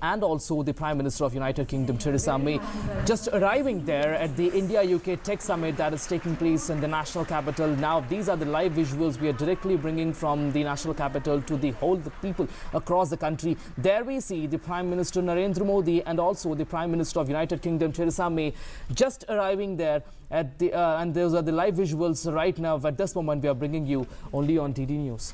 and also the Prime Minister of United Kingdom, Theresa May, just arriving there at the India-UK Tech Summit that is taking place in the national capital. Now, these are the live visuals we are directly bringing from the national capital to the people across the country. There we see the Prime Minister Narendra Modi and also the Prime Minister of United Kingdom, Theresa May, just arriving there at the and those are the live visuals right now. At this moment, we are bringing you only on DD News.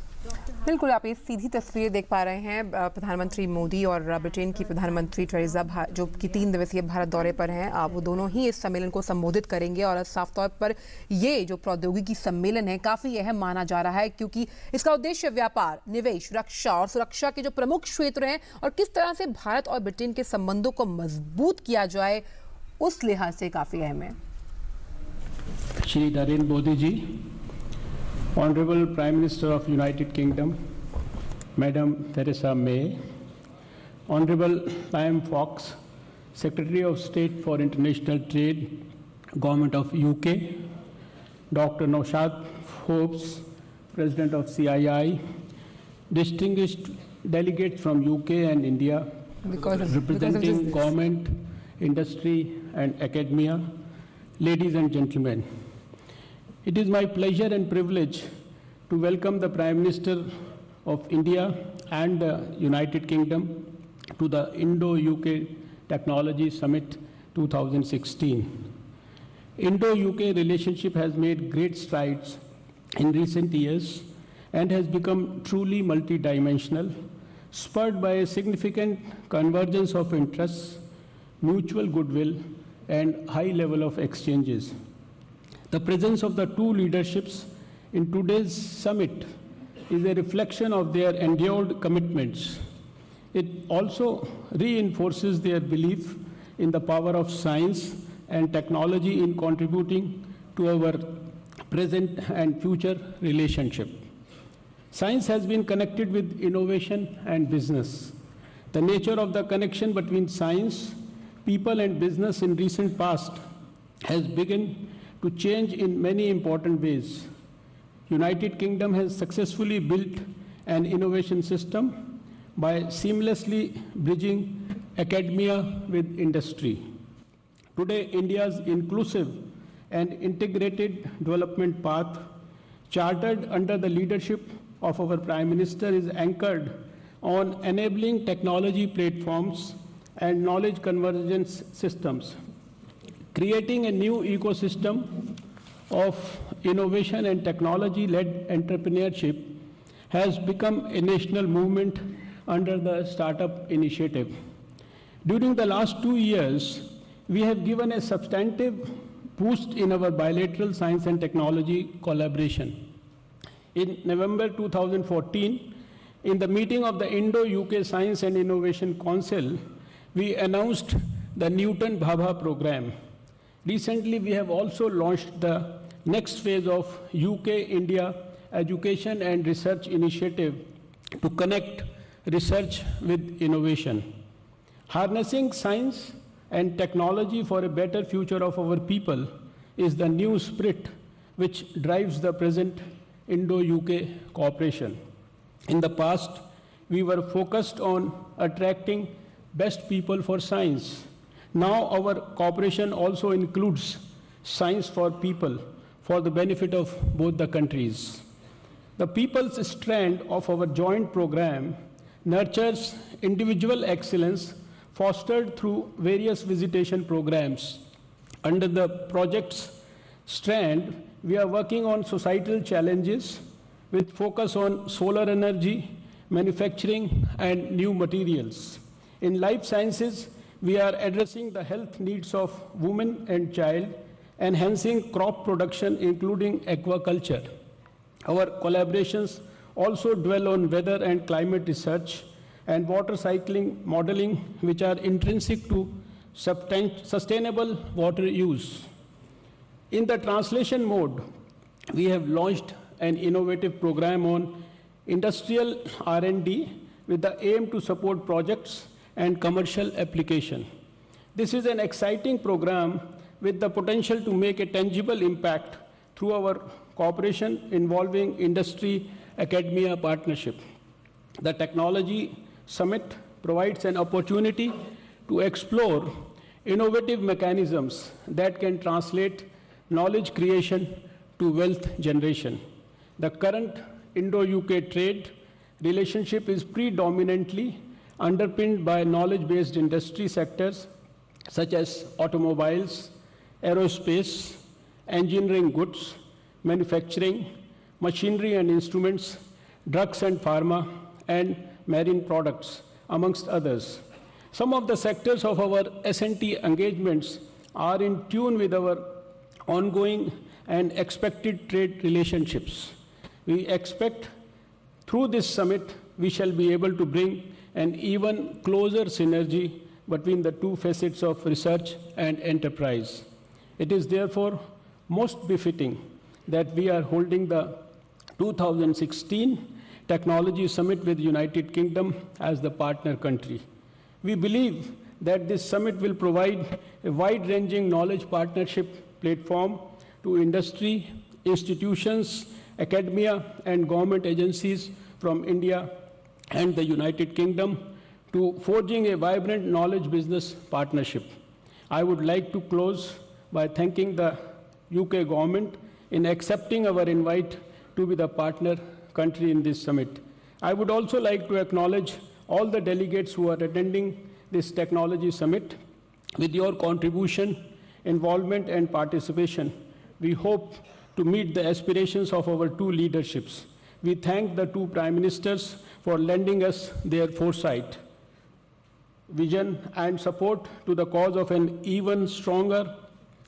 बिल्कुल, आप ये सीधी तस्वीरें देख पा रहे हैं प्रधानमंत्री मोदी और ब्रिटेन की प्रधानमंत्री थेरेसा जो कि 3 दिवसीय भारत दौरे पर हैं। वो दोनों ही इस सम्मेलन को संबोधित करेंगे और साफ तौर पर ये जो प्रौद्योगिकी सम्मेलन है काफ़ी अहम माना जा रहा है, क्योंकि इसका उद्देश्य व्यापार, निवेश, रक्षा और सुरक्षा के जो प्रमुख क्षेत्र हैं और किस तरह से भारत और ब्रिटेन के संबंधों को मजबूत किया जाए, उस लिहाज से काफ़ी अहम है। Shri Narendra Modi ji, Honorable Prime Minister of United Kingdom, Madam Theresa May, Honorable Liam Fox, Secretary of State for International Trade, Government of UK, Dr. Naushad Forbes, President of CII, distinguished delegates from UK and India, representing government, industry and academia, ladies and gentlemen. It is my pleasure and privilege to welcome the Prime Minister of India and the United Kingdom to the Indo-UK Technology Summit 2016. Indo-UK relationship has made great strides in recent years and has become truly multidimensional, spurred by a significant convergence of interests, mutual goodwill, and high level of exchanges. The presence of the two leaderships in today's summit is a reflection of their endured commitments. It also reinforces their belief in the power of science and technology in contributing to our present and future relationship. Science has been connected with innovation and business. The nature of the connection between science, people and business in recent past has begun to change in many important ways. United Kingdom has successfully built an innovation system by seamlessly bridging academia with industry. Today, India's inclusive and integrated development path, chartered under the leadership of our Prime Minister, is anchored on enabling technology platforms and knowledge convergence systems. Creating a new ecosystem of innovation and technology-led entrepreneurship has become a national movement under the Startup Initiative. During the last 2 years, we have given a substantive boost in our bilateral science and technology collaboration. In November 2014, in the meeting of the Indo-UK Science and Innovation Council, we announced the Newton Bhabha program. Recently, we have also launched the next phase of UK-India Education and Research Initiative to connect research with innovation. Harnessing science and technology for a better future of our people is the new spirit which drives the present Indo-UK cooperation. In the past, we were focused on attracting best people for science. Now our cooperation also includes science for people for the benefit of both the countries. The people's strand of our joint program nurtures individual excellence fostered through various visitation programs. Under the project's strand, we are working on societal challenges with focus on solar energy, manufacturing, and new materials. In life sciences, we are addressing the health needs of women and child, enhancing crop production, including aquaculture. Our collaborations also dwell on weather and climate research and water cycling modeling, which are intrinsic to sustainable water use. In the translation mode, we have launched an innovative program on industrial R&D with the aim to support projects and commercial application. This is an exciting program with the potential to make a tangible impact through our cooperation involving industry-academia partnership. The Technology Summit provides an opportunity to explore innovative mechanisms that can translate knowledge creation to wealth generation. The current Indo-UK trade relationship is predominantly underpinned by knowledge-based industry sectors such as automobiles, aerospace, engineering goods, manufacturing, machinery and instruments, drugs and pharma, and marine products, amongst others. Some of the sectors of our S&T engagements are in tune with our ongoing and expected trade relationships. We expect through this summit, we shall be able to bring an even closer synergy between the two facets of research and enterprise. It is therefore most befitting that we are holding the 2016 Technology Summit with United Kingdom as the partner country. We believe that this summit will provide a wide-ranging knowledge partnership platform to industry, institutions, academia, and government agencies from India and the United Kingdom to forging a vibrant knowledge business partnership. I would like to close by thanking the UK government in accepting our invite to be the partner country in this summit. I would also like to acknowledge all the delegates who are attending this technology summit. With your contribution, involvement, and participation, we hope to meet the aspirations of our two leaderships. We thank the two Prime Ministers for lending us their foresight, vision, and support to the cause of an even stronger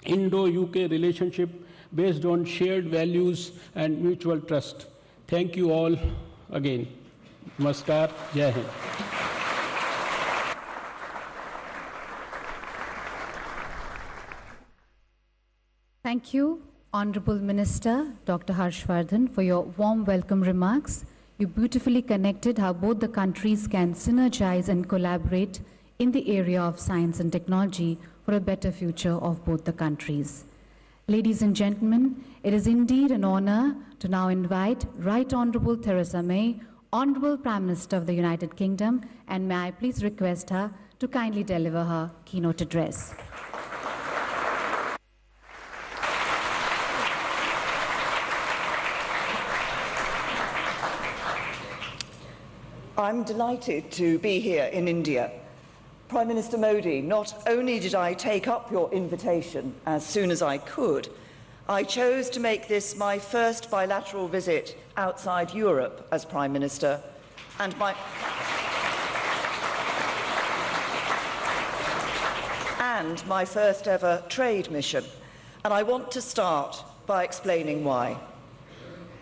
Indo-UK relationship based on shared values and mutual trust. Thank you all again. Namaskar. Jai Hind. Thank you, Honorable Minister Dr. Harshvardhan, for your warm welcome remarks. You beautifully connected how both the countries can synergize and collaborate in the area of science and technology for a better future of both the countries. Ladies and gentlemen, it is indeed an honor to now invite Right Honorable Theresa May, Honorable Prime Minister of the United Kingdom, and may I please request her to kindly deliver her keynote address. I'm delighted to be here in India. Prime Minister Modi, not only did I take up your invitation as soon as I could, I chose to make this my first bilateral visit outside Europe as Prime Minister and my first ever trade mission. And I want to start by explaining why.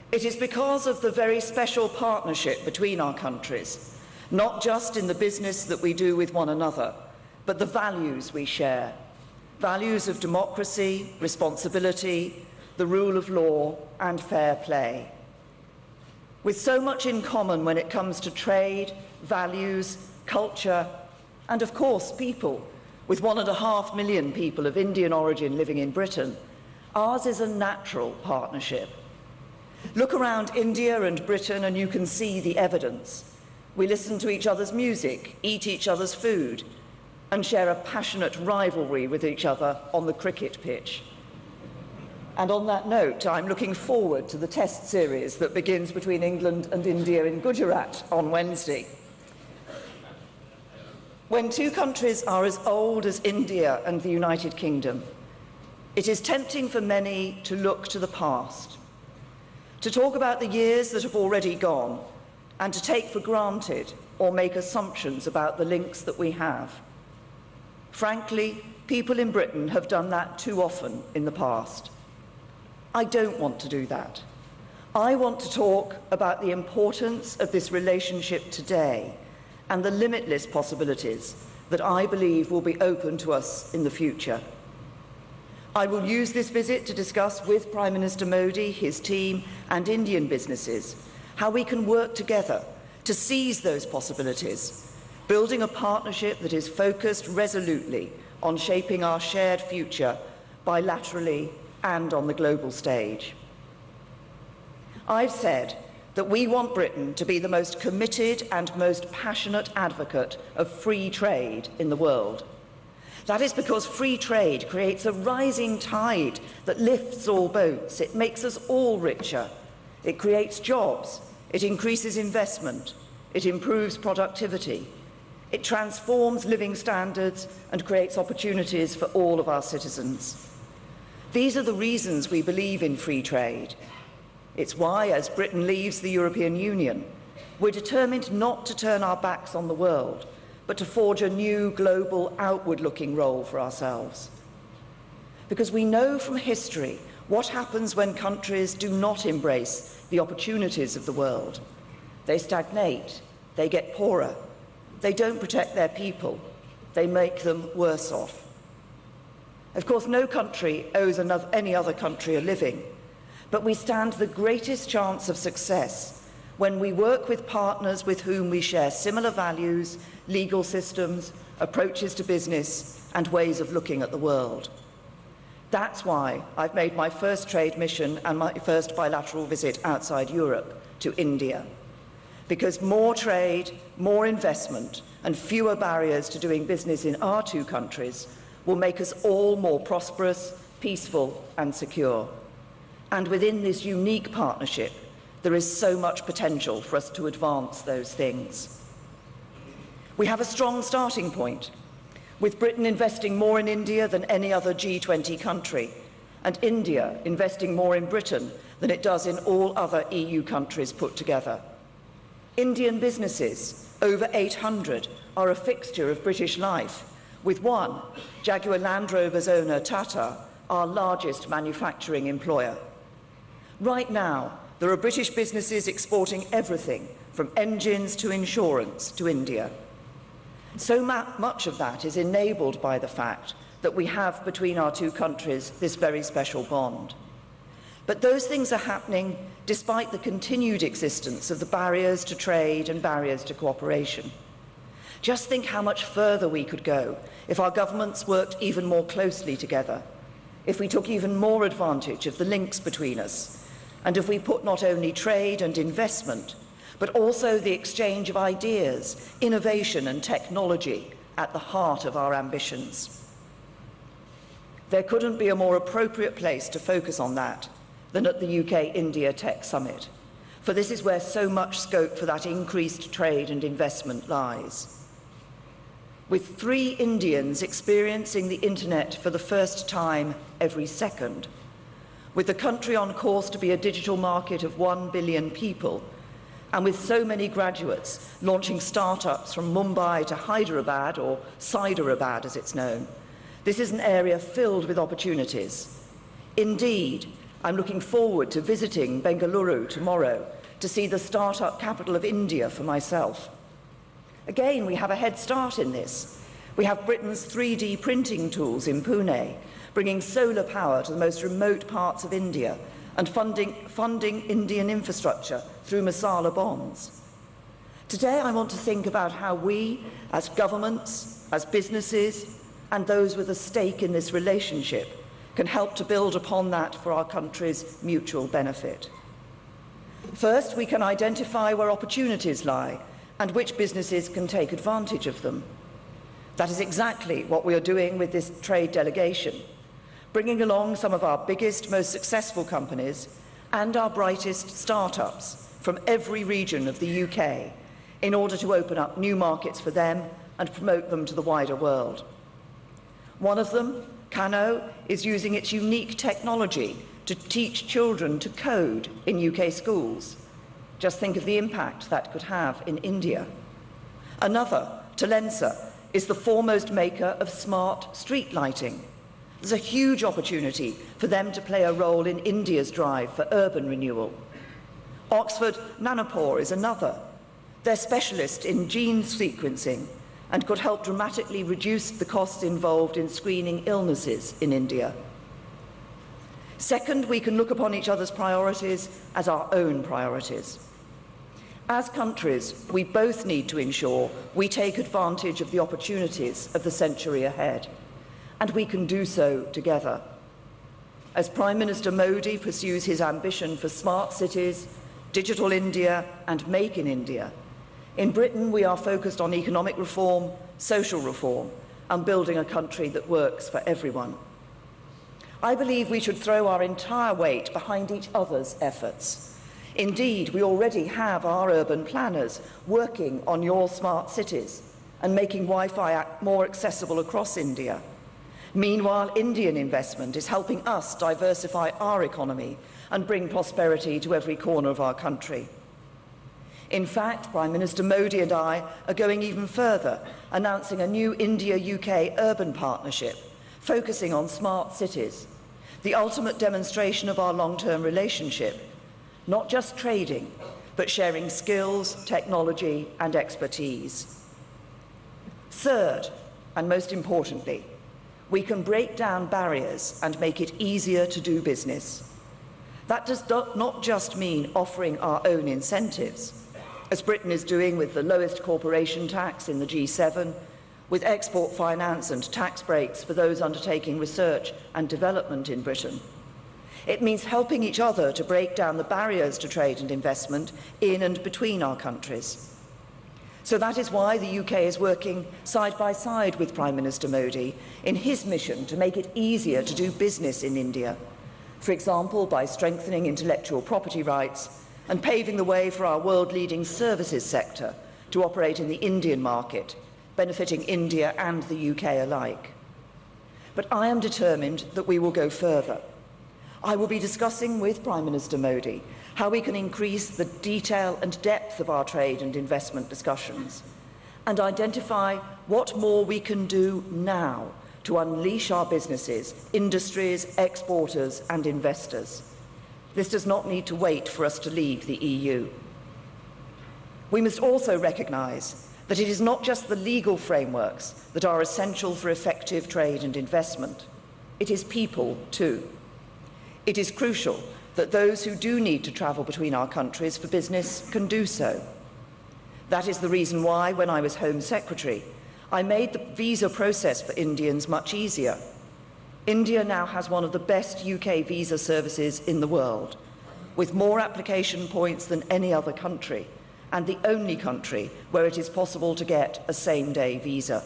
It is because of the very special partnership between our countries, not just in the business that we do with one another, but the values we share. Values of democracy, responsibility, the rule of law, and fair play. With so much in common when it comes to trade, values, culture, and of course people, with 1.5 million people of Indian origin living in Britain, ours is a natural partnership. Look around India and Britain and you can see the evidence. We listen to each other's music, eat each other's food, and share a passionate rivalry with each other on the cricket pitch. And on that note, I'm looking forward to the test series that begins between England and India in Gujarat on Wednesday. When two countries are as old as India and the United Kingdom, it is tempting for many to look to the past, to talk about the years that have already gone, and to take for granted or make assumptions about the links that we have. Frankly, people in Britain have done that too often in the past. I don't want to do that. I want to talk about the importance of this relationship today and the limitless possibilities that I believe will be open to us in the future. I will use this visit to discuss with Prime Minister Modi, his team, and Indian businesses how we can work together to seize those possibilities, building a partnership that is focused resolutely on shaping our shared future bilaterally and on the global stage. I've said that we want Britain to be the most committed and most passionate advocate of free trade in the world. That is because free trade creates a rising tide that lifts all boats. It makes us all richer. It creates jobs. It increases investment. It improves productivity. It transforms living standards and creates opportunities for all of our citizens. These are the reasons we believe in free trade. It's why, as Britain leaves the European Union, we're determined not to turn our backs on the world, but to forge a new global outward-looking role for ourselves. Because we know from history what happens when countries do not embrace the opportunities of the world. They stagnate, they get poorer, they don't protect their people, they make them worse off. Of course, no country owes any other country a living, but we stand the greatest chance of success when we work with partners with whom we share similar values, legal systems, approaches to business, and ways of looking at the world. That's why I've made my first trade mission and my first bilateral visit outside Europe to India. Because more trade, more investment, and fewer barriers to doing business in our two countries will make us all more prosperous, peaceful, and secure. And within this unique partnership, there is so much potential for us to advance those things. We have a strong starting point, with Britain investing more in India than any other G20 country, and India investing more in Britain than it does in all other EU countries put together. Indian businesses, over 800, are a fixture of British life, with one, Jaguar Land Rover's owner Tata, our largest manufacturing employer. Right now, there are British businesses exporting everything from engines to insurance to India. So much of that is enabled by the fact that we have between our two countries this very special bond. But those things are happening despite the continued existence of the barriers to trade and barriers to cooperation. Just think how much further we could go if our governments worked even more closely together, if we took even more advantage of the links between us, and if we put not only trade and investment, but also the exchange of ideas, innovation and technology at the heart of our ambitions. There couldn't be a more appropriate place to focus on that than at the UK-India Tech Summit, for this is where so much scope for that increased trade and investment lies. With 3 Indians experiencing the internet for the first time every second, with the country on course to be a digital market of 1 billion people, and with so many graduates launching startups from Mumbai to Hyderabad, or Siderabad as it's known, this is an area filled with opportunities. Indeed, I'm looking forward to visiting Bengaluru tomorrow to see the startup capital of India for myself. Again, we have a head start in this. We have Britain's 3D printing tools in Pune, bringing solar power to the most remote parts of India and funding Indian infrastructure through Masala bonds. Today, I want to think about how we, as governments, as businesses, and those with a stake in this relationship, can help to build upon that for our country's mutual benefit. First, we can identify where opportunities lie and which businesses can take advantage of them. That is exactly what we are doing with this trade delegation, bringing along some of our biggest, most successful companies and our brightest startups from every region of the UK in order to open up new markets for them and promote them to the wider world. One of them, Kano, is using its unique technology to teach children to code in UK schools. Just think of the impact that could have in India. Another, Talensa, is the foremost maker of smart street lighting. There's a huge opportunity for them to play a role in India's drive for urban renewal. Oxford Nanopore is another. They're specialists in gene sequencing and could help dramatically reduce the costs involved in screening illnesses in India. Second, we can look upon each other's priorities as our own priorities. As countries, we both need to ensure we take advantage of the opportunities of the century ahead, and we can do so together. As Prime Minister Modi pursues his ambition for smart cities, Digital India and Make in India. In Britain, we are focused on economic reform, social reform, and building a country that works for everyone. I believe we should throw our entire weight behind each other's efforts. Indeed, we already have our urban planners working on your smart cities and making Wi-Fi more accessible across India. Meanwhile, Indian investment is helping us diversify our economy and bring prosperity to every corner of our country. In fact, Prime Minister Modi and I are going even further, announcing a new India-UK urban partnership focusing on smart cities, the ultimate demonstration of our long-term relationship, not just trading, but sharing skills, technology, and expertise. Third, and most importantly, we can break down barriers and make it easier to do business. That does not just mean offering our own incentives, as Britain is doing with the lowest corporation tax in the G7, with export finance and tax breaks for those undertaking research and development in Britain. It means helping each other to break down the barriers to trade and investment in and between our countries. So that is why the UK is working side by side with Prime Minister Modi in his mission to make it easier to do business in India, for example, by strengthening intellectual property rights and paving the way for our world-leading services sector to operate in the Indian market, benefiting India and the UK alike. But I am determined that we will go further. I will be discussing with Prime Minister Modi how we can increase the detail and depth of our trade and investment discussions and identify what more we can do now to unleash our businesses, industries, exporters and investors. This does not need to wait for us to leave the EU. We must also recognise that it is not just the legal frameworks that are essential for effective trade and investment. It is people too. It is crucial that those who do need to travel between our countries for business can do so. That is the reason why, when I was Home Secretary, I made the visa process for Indians much easier. India now has one of the best UK visa services in the world, with more application points than any other country, and the only country where it is possible to get a same-day visa.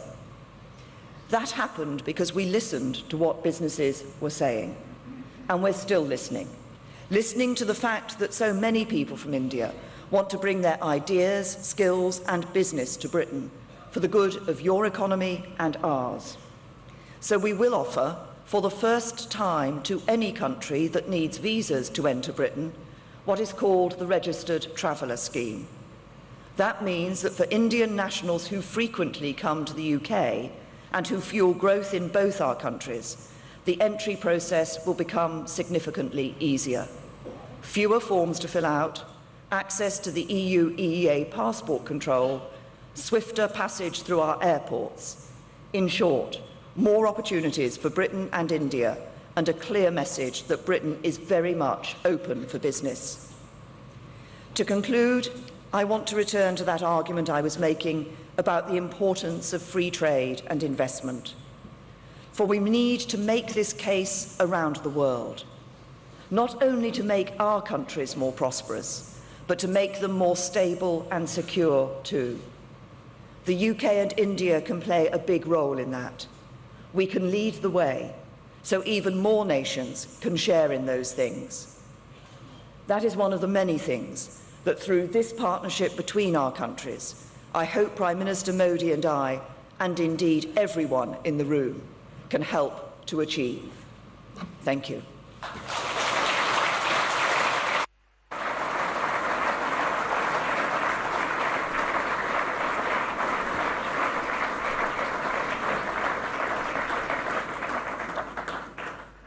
That happened because we listened to what businesses were saying, and we're still listening to the fact that so many people from India want to bring their ideas, skills and business to Britain for the good of your economy and ours. So we will offer, for the first time to any country that needs visas to enter Britain, what is called the Registered Traveller Scheme. That means that for Indian nationals who frequently come to the UK and who fuel growth in both our countries, the entry process will become significantly easier. Fewer forms to fill out, access to the EU EEA passport control, swifter passage through our airports. In short, more opportunities for Britain and India, and a clear message that Britain is very much open for business. To conclude, I want to return to that argument I was making about the importance of free trade and investment. For we need to make this case around the world, not only to make our countries more prosperous, but to make them more stable and secure too. The UK and India can play a big role in that. We can lead the way, so even more nations can share in those things. That is one of the many things that through this partnership between our countries, I hope Prime Minister Modi and I, and indeed everyone in the room, can help to achieve. Thank you.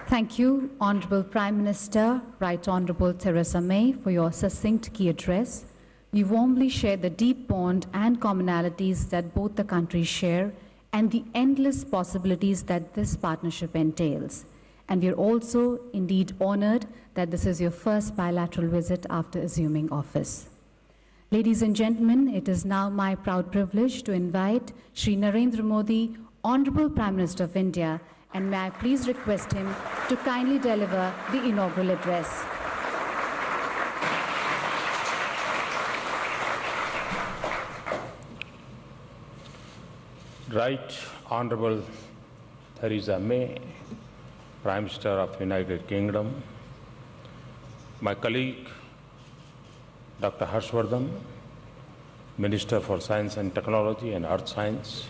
Thank you, Honourable Prime Minister, Right Honourable Theresa May, for your succinct key address. We warmly share the deep bond and commonalities that both the countries share and the endless possibilities that this partnership entails. And we are also indeed honoured that this is your first bilateral visit after assuming office. Ladies and gentlemen, it is now my proud privilege to invite Shri Narendra Modi, Honourable Prime Minister of India, and may I please request him to kindly deliver the inaugural address. Right Honorable Theresa May, Prime Minister of United Kingdom, my colleague Dr. Harshvardhan, Minister for Science and Technology and Earth Science,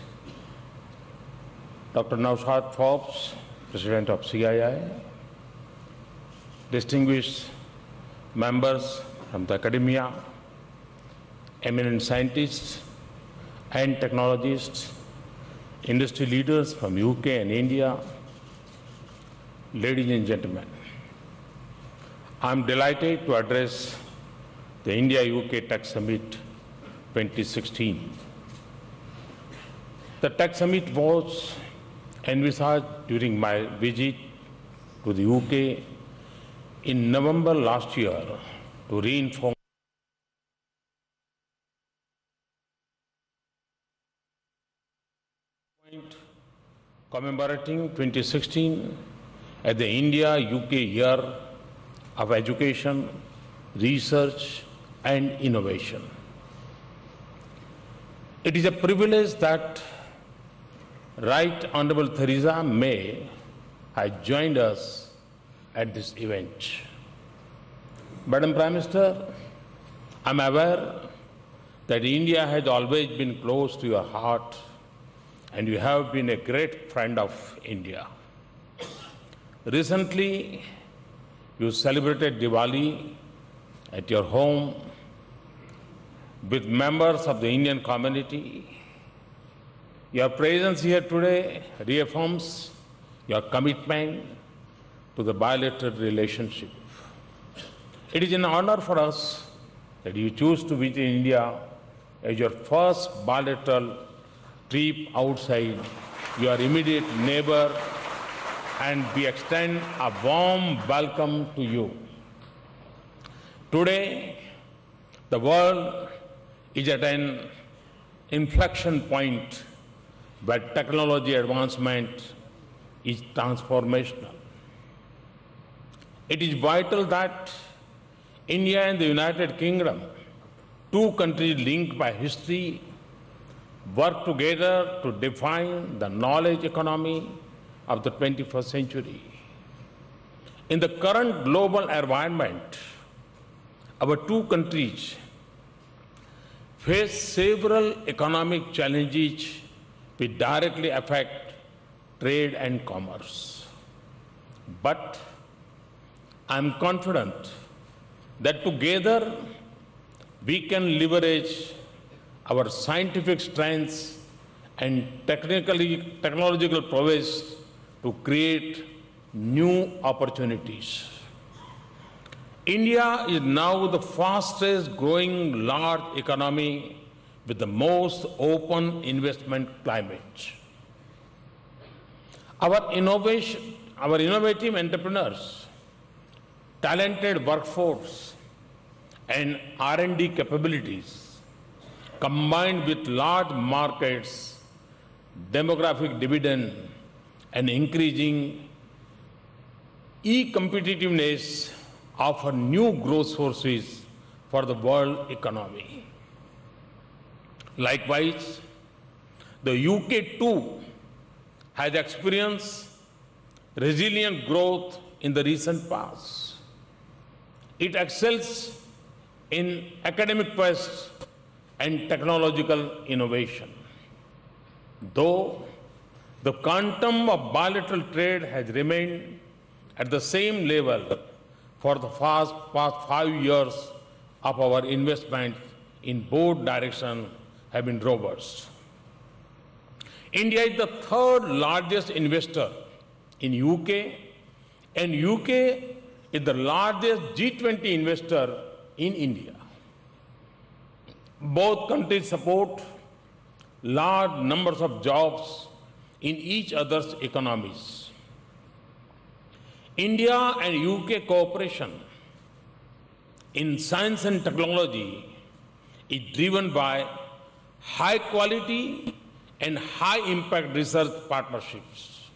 Dr. Naushad Forbes, President of CII, distinguished members from the academia, eminent scientists and technologists, industry leaders from UK and India, ladies and gentlemen, I'm delighted to address the India-UK Tech Summit 2016. The Tech Summit was envisaged during my visit to the UK in November last year to reinforce commemorating 2016 as the India-UK Year of Education, Research and Innovation. It is a privilege that Right Honorable Theresa May has joined us at this event. Madam Prime Minister, I am aware that India has always been close to your heart and you have been a great friend of India. Recently, you celebrated Diwali at your home with members of the Indian community. Your presence here today reaffirms your commitment to the bilateral relationship. It is an honor for us that you choose to visit India as your first bilateral trip outside your immediate neighbor, and we extend a warm welcome to you. Today, the world is at an inflection point where technology advancement is transformational. It is vital that India and the United Kingdom, two countries linked by history, work together to define the knowledge economy of the 21st century. In the current global environment, our two countries face several economic challenges which directly affect trade and commerce. But I'm confident that together we can leverage our scientific strengths and technological prowess to create new opportunities. India is now the fastest growing large economy with the most open investment climate. Our innovative entrepreneurs, talented workforce, and R&D capabilities, combined with large markets, demographic dividend, and increasing e-competitiveness, offer new growth sources for the world economy. Likewise, the UK too has experienced resilient growth in the recent past. It excels in academic quest and technological innovation. Though the quantum of bilateral trade has remained at the same level for the past 5 years, of our investments in both directions have been robust. India is the third largest investor in UK, and UK is the largest G20 investor in India. Both countries support large numbers of jobs in each other's economies. India and UK cooperation in science and technology is driven by high quality and high impact research partnerships.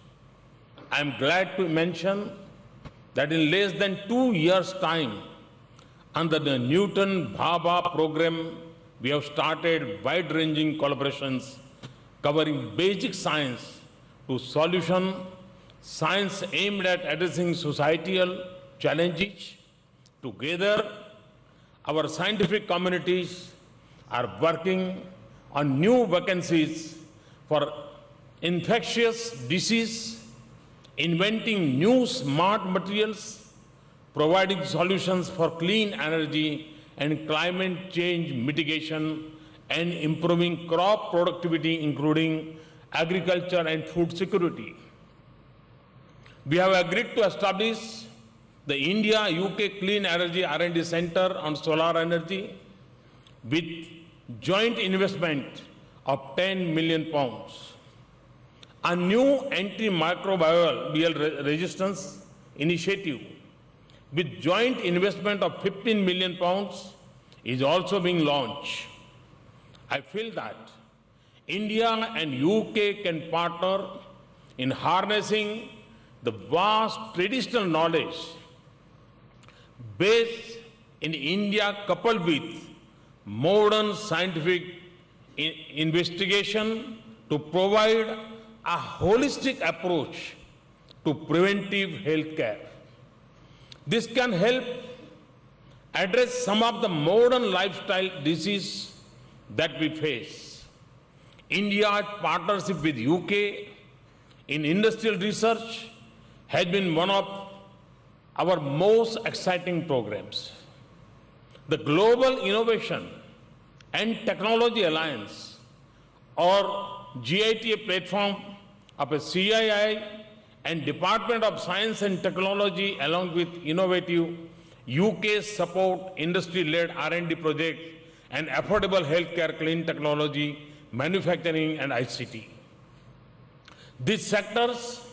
I am glad to mention that in less than 2 years' time, under the Newton Bhabha program, we have started wide-ranging collaborations covering basic science to solution science aimed at addressing societal challenges. Together, our scientific communities are working on new vacancies for infectious disease, inventing new smart materials, providing solutions for clean energy and climate change mitigation, and improving crop productivity, including agriculture and food security. We have agreed to establish the India-UK Clean Energy R&D Center on solar energy with joint investment of £10 million. A new antimicrobial resistance initiative with joint investment of £15 million is also being launched. I feel that India and UK can partner in harnessing the vast traditional knowledge based in India coupled with modern scientific investigation to provide a holistic approach to preventive health care. This can help address some of the modern lifestyle diseases that we face. India's partnership with UK in industrial research has been one of our most exciting programs. The Global Innovation and Technology Alliance, or GITA platform of a CII and Department of Science and Technology, along with innovative UK support industry-led R&D projects and affordable healthcare, clean technology, manufacturing and ICT. These sectors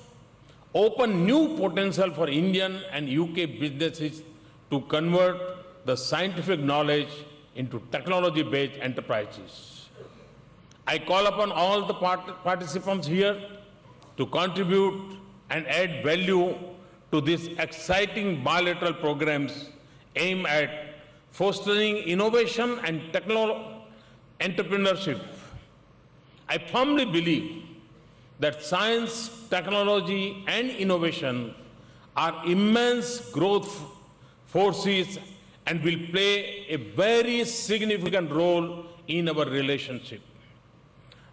open new potential for Indian and UK businesses to convert the scientific knowledge into technology-based enterprises. I call upon all the participants here to contribute and add value to these exciting bilateral programs aimed at fostering innovation and entrepreneurship. I firmly believe that science, technology, and innovation are immense growth forces and will play a very significant role in our relationship.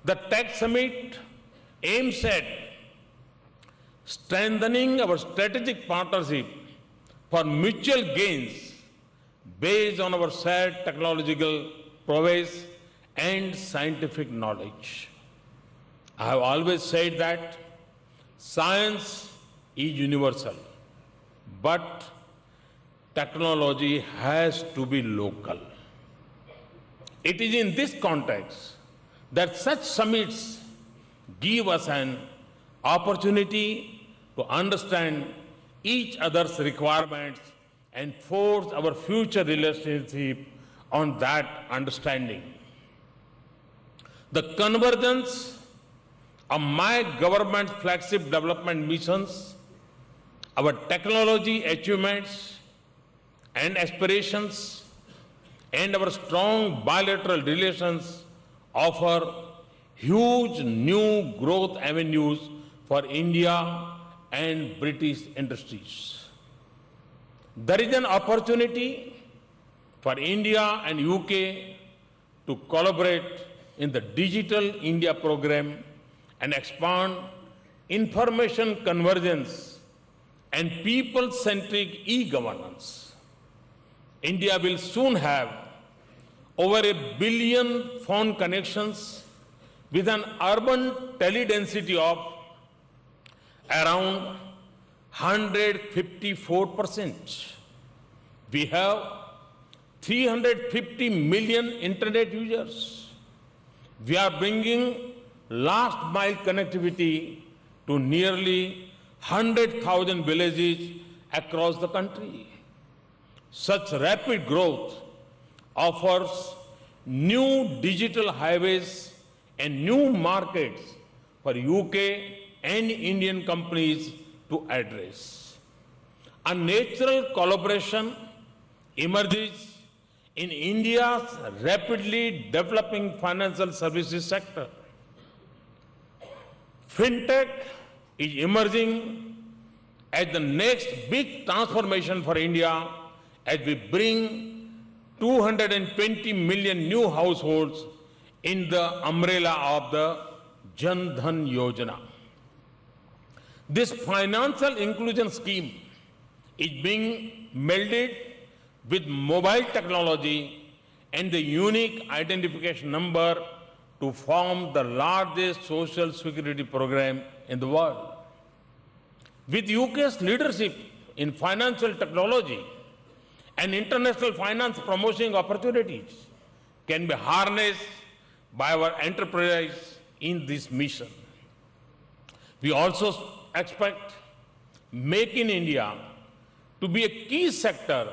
The Tech Summit aims at strengthening our strategic partnership for mutual gains based on our shared technological prowess and scientific knowledge. I have always said that science is universal, but technology has to be local. It is in this context that such summits give us an opportunity to understand each other's requirements and forge our future relationship on that understanding. The convergence of my government's flagship development missions, our technology achievements and aspirations, and our strong bilateral relations offer huge new growth avenues for India and British industries. There is an opportunity for India and UK to collaborate in the Digital India program and expand information convergence and people-centric e-governance. India will soon have over 1 billion phone connections with an urban tele-density of around 154%. We have 350 million internet users. We are bringing last mile connectivity to nearly 100,000 villages across the country. Such rapid growth offers new digital highways and new markets for UK and Indian companies to address. A natural collaboration emerges in India's rapidly developing financial services sector. Fintech is emerging as the next big transformation for India as we bring 220 million new households in the umbrella of the Jan Dhan Yojana. This financial inclusion scheme is being melded with mobile technology and the unique identification number to form the largest social security program in the world. With UK's leadership in financial technology and international finance promotion opportunities can be harnessed by our enterprise in this mission. We also expect Make in India to be a key sector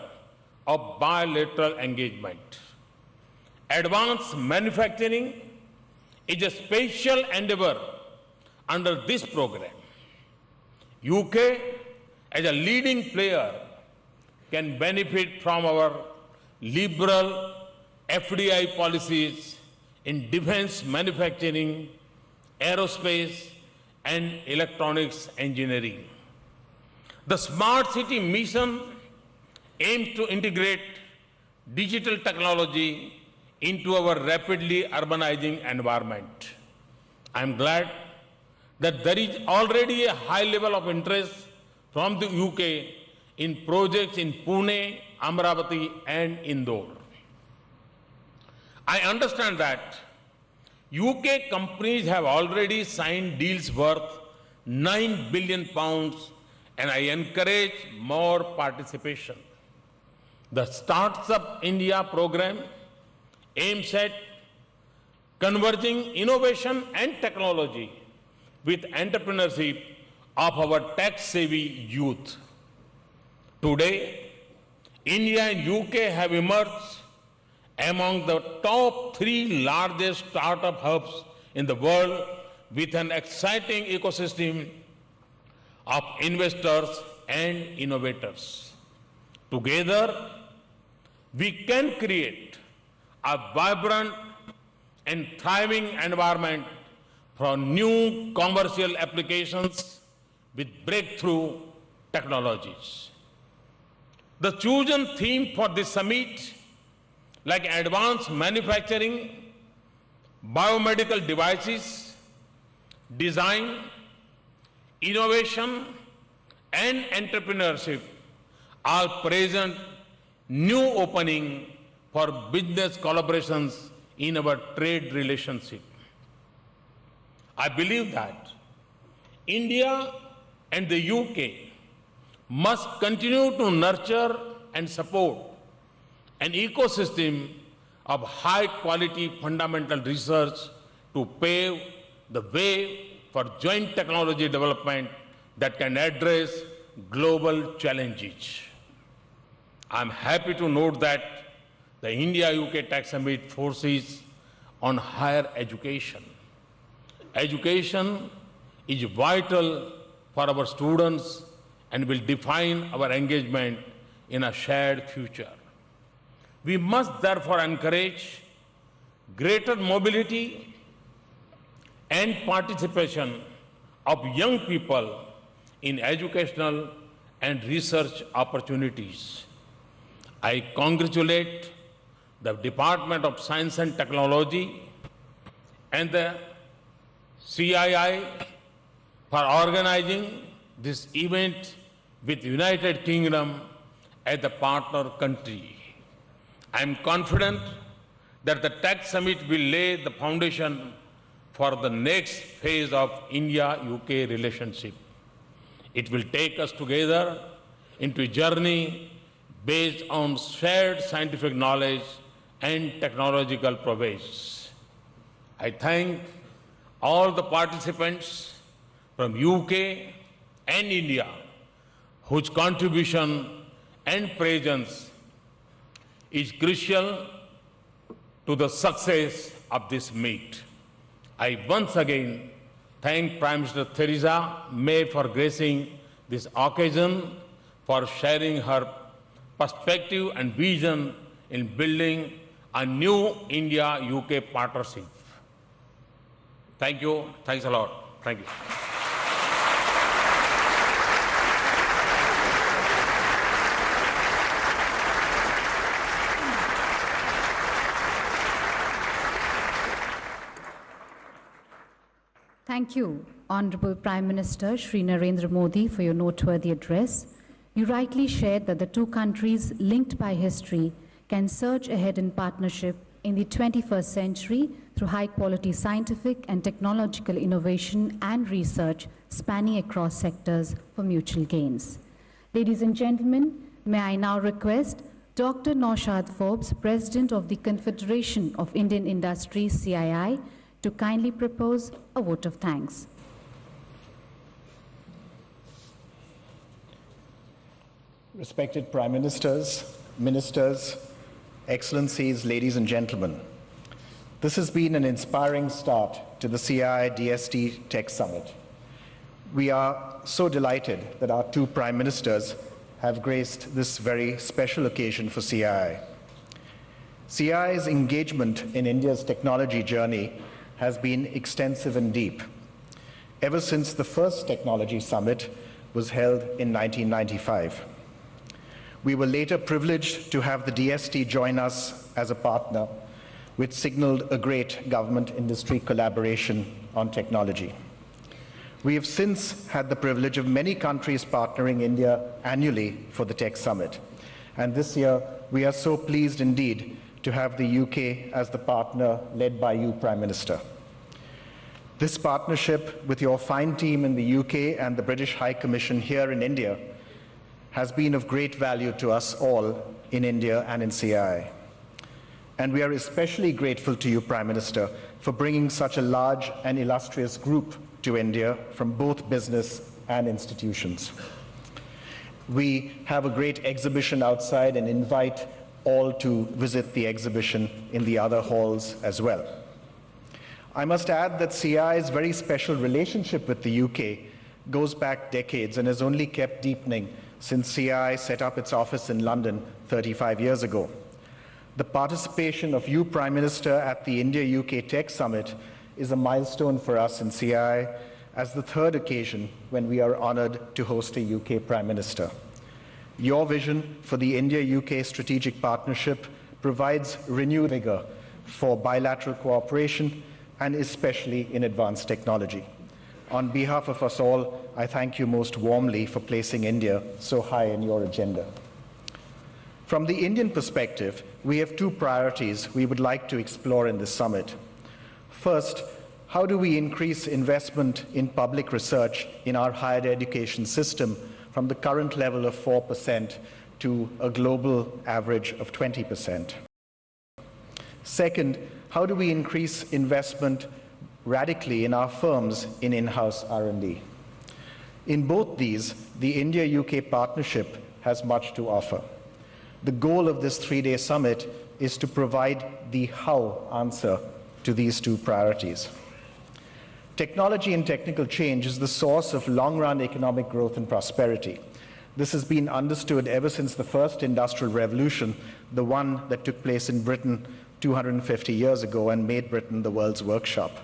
of bilateral engagement. Advanced manufacturing is a special endeavor under this program. UK, as a leading player, can benefit from our liberal FDI policies in defense manufacturing, aerospace, and electronics engineering. The Smart City mission aims to integrate digital technology into our rapidly urbanizing environment. I am glad that there is already a high level of interest from the UK in projects in Pune, Amravati, and Indore. I understand that UK companies have already signed deals worth £9 billion, and I encourage more participation. The Startup India program aims at converging innovation and technology with entrepreneurship of our tech-savvy youth. Today, India and UK have emerged among the top 3 largest startup hubs in the world with an exciting ecosystem of investors and innovators. Together, we can create a vibrant and thriving environment for new commercial applications with breakthrough technologies. The chosen theme for this summit, like advanced manufacturing, biomedical devices, design, innovation, and entrepreneurship, are present new opening for business collaborations in our trade relationship. I believe that India and the UK must continue to nurture and support an ecosystem of high-quality fundamental research to pave the way for joint technology development that can address global challenges. I'm happy to note that the India-UK Tech Summit focuses on higher education. Education is vital for our students and will define our engagement in a shared future. We must therefore encourage greater mobility and participation of young people in educational and research opportunities. I congratulate the Department of Science and Technology and the CII for organizing this event with United Kingdom as the partner country. I am confident that the Tech Summit will lay the foundation for the next phase of India-UK relationship. It will take us together into a journey based on shared scientific knowledge and technological prowess. I thank all the participants from UK and India whose contribution and presence is crucial to the success of this meet. I once again thank Prime Minister Theresa May for gracing this occasion, for sharing her perspective and vision in building a new India-UK partnership. Thank you. Thanks a lot. Thank you. Thank you, Honorable Prime Minister Shri Narendra Modi, for your noteworthy address. You rightly shared that the two countries linked by history can surge ahead in partnership in the 21st century through high-quality scientific and technological innovation and research spanning across sectors for mutual gains. Ladies and gentlemen, may I now request Dr. Naushad Forbes, President of the Confederation of Indian Industries, CII, to kindly propose a vote of thanks. Respected Prime Ministers, Ministers, Excellencies, ladies and gentlemen, this has been an inspiring start to the CII DST Tech Summit. We are so delighted that our two Prime Ministers have graced this very special occasion for CII. CII's engagement in India's technology journey has been extensive and deep. Ever since the first technology summit was held in 1995. We were later privileged to have the DST join us as a partner, which signaled a great government-industry collaboration on technology. We have since had the privilege of many countries partnering India annually for the Tech Summit. And this year, we are so pleased indeed to have the UK as the partner led by you, Prime Minister. This partnership with your fine team in the UK and the British High Commission here in India has been of great value to us all in India and in CII. And we are especially grateful to you, Prime Minister, for bringing such a large and illustrious group to India from both business and institutions. We have a great exhibition outside and invite all to visit the exhibition in the other halls as well. I must add that CII's very special relationship with the UK goes back decades and has only kept deepening since CII set up its office in London 35 years ago. The participation of you, Prime Minister, at the India-UK Tech Summit is a milestone for us in CII as the third occasion when we are honored to host a UK Prime Minister. Your vision for the India-UK strategic partnership provides renewed vigor for bilateral cooperation and especially in advanced technology. On behalf of us all, I thank you most warmly for placing India so high in your agenda. From the Indian perspective, we have two priorities we would like to explore in this summit. First, how do we increase investment in public research in our higher education system from the current level of 4% to a global average of 20%? Second, how do we increase investment radically in our firms in in-house R&D? In both these, the India-UK partnership has much to offer. The goal of this three-day summit is to provide the how answer to these two priorities. Technology and technical change is the source of long-run economic growth and prosperity. This has been understood ever since the first industrial revolution, the one that took place in Britain 250 years ago and made Britain the world's workshop.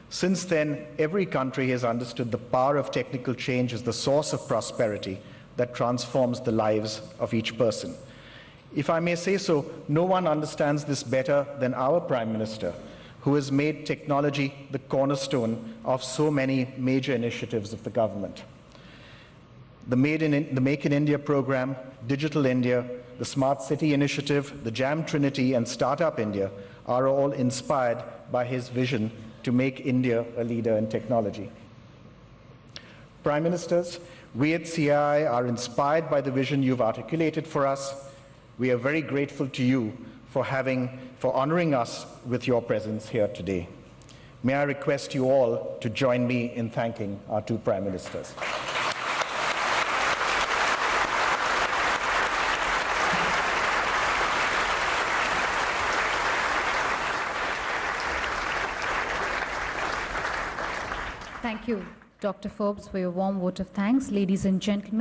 Since then, every country has understood the power of technical change as the source of prosperity that transforms the lives of each person. If I may say so, no one understands this better than our Prime Minister, who has made technology the cornerstone of so many major initiatives of the government. The Make in India program, Digital India, the Smart City Initiative, the Jam Trinity, and Startup India are all inspired by his vision to make India a leader in technology. Prime Ministers, we at CII are inspired by the vision you've articulated for us. We are very grateful to you for honoring us with your presence here today. May I request you all to join me in thanking our two Prime Ministers. Thank you, Dr. Forbes, for your warm vote of thanks. Ladies and gentlemen,